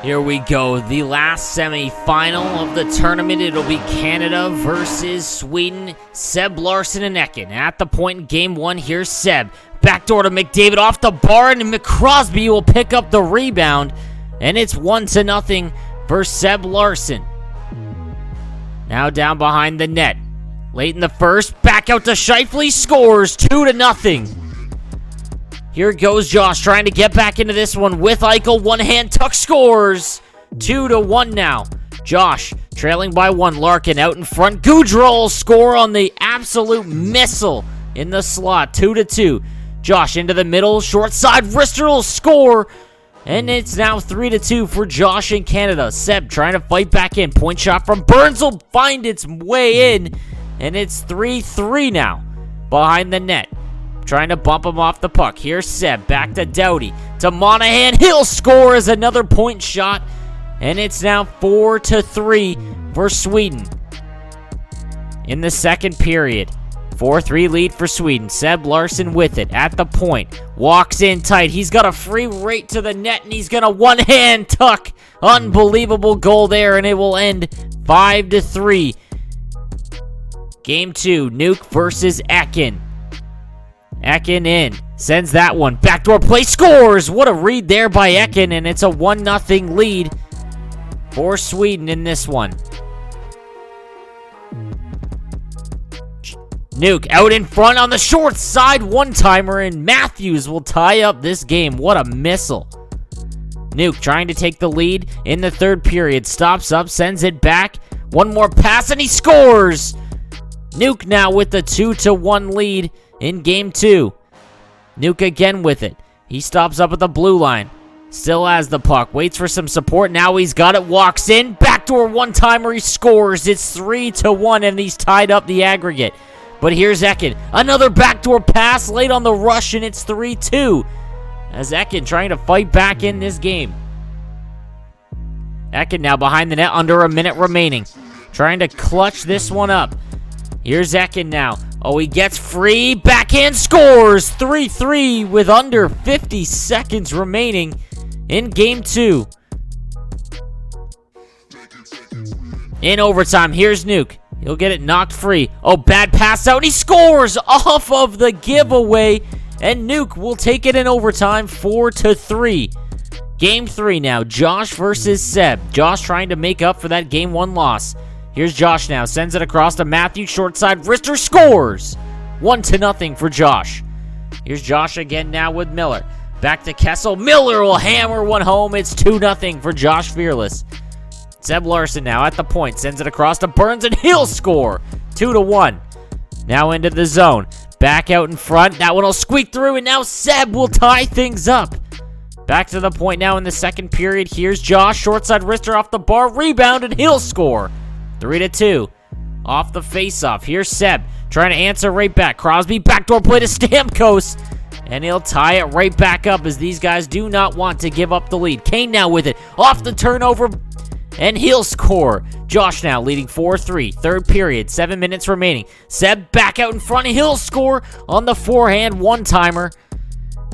Here we go, the last semi-final of the tournament. It'll be Canada versus Sweden. Seb Larson and Ekin at the point in game one. Here's Seb. Backdoor to McDavid off the bar, and McCrosby will pick up the rebound. And it's 1-0 for Seb Larson. Now down behind the net. Late in the first, back out to Scheifele, scores 2-0. Here goes Josh trying to get back into this one with Eichel. One hand tuck, scores 2-1 now. Josh trailing by 1. Larkin out in front. Goudreau score on the absolute missile in the slot. 2-2. Josh into the middle. Short side. Rister will score. And it's now 3-2 for Josh in Canada. Seb trying to fight back in. Point shot from Burns will find its way in. And it's 3-3 now behind the net. Trying to bump him off the puck. Here's Seb. Back to Doughty. To Monahan. He'll score as another point shot. And it's now 4-3 for Sweden. In the second period. 4-3 lead for Sweden. Seb Larson with it at the point. Walks in tight. He's got a free right to the net. And he's going to one-hand tuck. Unbelievable goal there. And it will end 5-3. Game 2. Nuke versus Ekin. Ekin in. Sends that one. Backdoor play. Scores! What a read there by Ekin. And it's a 1-0 lead for Sweden in this one. Nuke out in front on the short side. One-timer. And Matthews will tie up this game. What a missile. Nuke trying to take the lead in the third period. Stops up. Sends it back. One more pass. And he scores! Nuke now with the 2-1 lead in game 2. Nuke again with it. He stops up at the blue line. Still has the puck. Waits for some support. Now he's got it. Walks in. Backdoor one-timer. He scores. It's 3-1 and he's tied up the aggregate. But here's Ekin. Another backdoor pass late on the rush and it's 3-2. As Ekin trying to fight back in this game. Ekin now behind the net under a minute remaining. Trying to clutch this one up. Here's Ekin now. Oh, he gets free. Backhand scores. 3-3 with under 50 seconds remaining in game 2. In overtime, here's Nuke. He'll get it knocked free. Oh, bad pass out. He scores off of the giveaway. And Nuke will take it in overtime 4-3. Game 3 now. Josh versus Seb. Josh trying to make up for that game 1 loss. Here's Josh now. Sends it across to Matthew. Short side. Rister scores. 1-0 for Josh. Here's Josh again now with Miller. Back to Kessel. Miller will hammer one home. It's 2-0 for Josh Fearless. Seb Larson now at the point. Sends it across to Burns and he'll score. 2-1. Now into the zone. Back out in front. That one will squeak through and now Seb will tie things up. Back to the point now in the second period. Here's Josh. Short side. Rister off the bar. Rebound and he'll score. 3-2. Off the face-off. Here's Seb. Trying to answer right back. Crosby backdoor play to Stamkos. And he'll tie it right back up as these guys do not want to give up the lead. Kane now with it. Off the turnover. And he'll score. Josh now leading 4-3. Third period. 7 minutes remaining. Seb back out in front. He'll score on the forehand one-timer.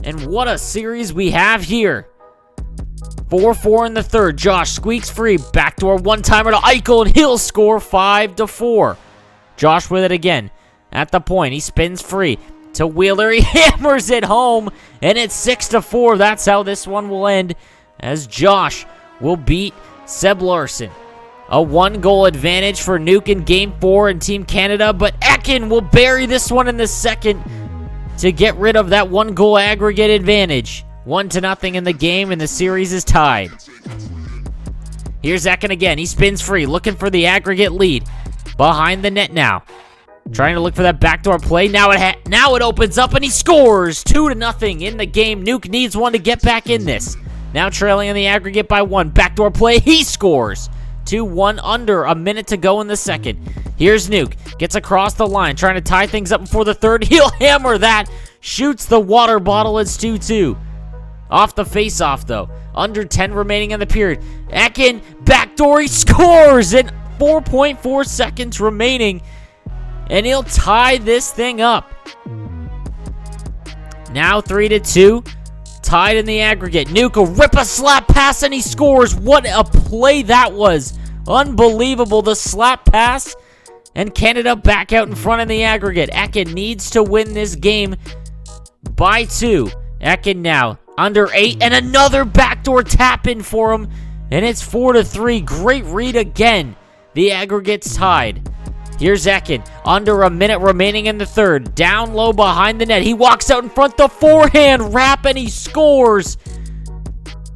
And what a series we have here. 4-4 in the third. Josh squeaks free. Backdoor one-timer to Eichel, and he'll score 5-4. Josh with it again. At the point, he spins free to Wheeler. He hammers it home, and it's 6-4. That's how this one will end, as Josh will beat Seb Larson. A 1-goal advantage for Nuke in Game 4 in Team Canada, but Ekin will bury this one in the second to get rid of that 1-goal aggregate advantage. 1-0 in the game, and the series is tied. Here's Ekin again. He spins free, looking for the aggregate lead. Behind the net now. Trying to look for that backdoor play. Now it opens up, and he scores. 2-0 in the game. Nuke needs one to get back in this. Now trailing in the aggregate by 1. Backdoor play. He scores. 2-1 under a minute to go in the second. Here's Nuke. Gets across the line. Trying to tie things up before the third. He'll hammer that. Shoots the water bottle. It's 2-2. Off the face-off, though. Under 10 remaining in the period. Ekin, backdoor, he scores in 4.4 seconds remaining. And he'll tie this thing up. Now 3-2. tied in the aggregate. Nuke will rip a slap pass and he scores. What a play that was. Unbelievable. The slap pass. And Canada back out in front in the aggregate. Ekin needs to win this game by 2. Ekin now under 8. And another backdoor tap in for him. And it's 4-3. Great read again. The aggregate's tied. Here's Ekin. Under a minute remaining in the third. Down low behind the net. He walks out in front. The forehand wrap and he scores.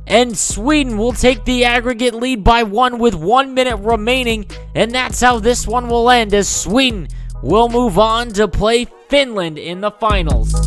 And Sweden will take the aggregate lead by 1 with 1 minute remaining. And that's how this one will end, as Sweden will move on to play Finland in the finals.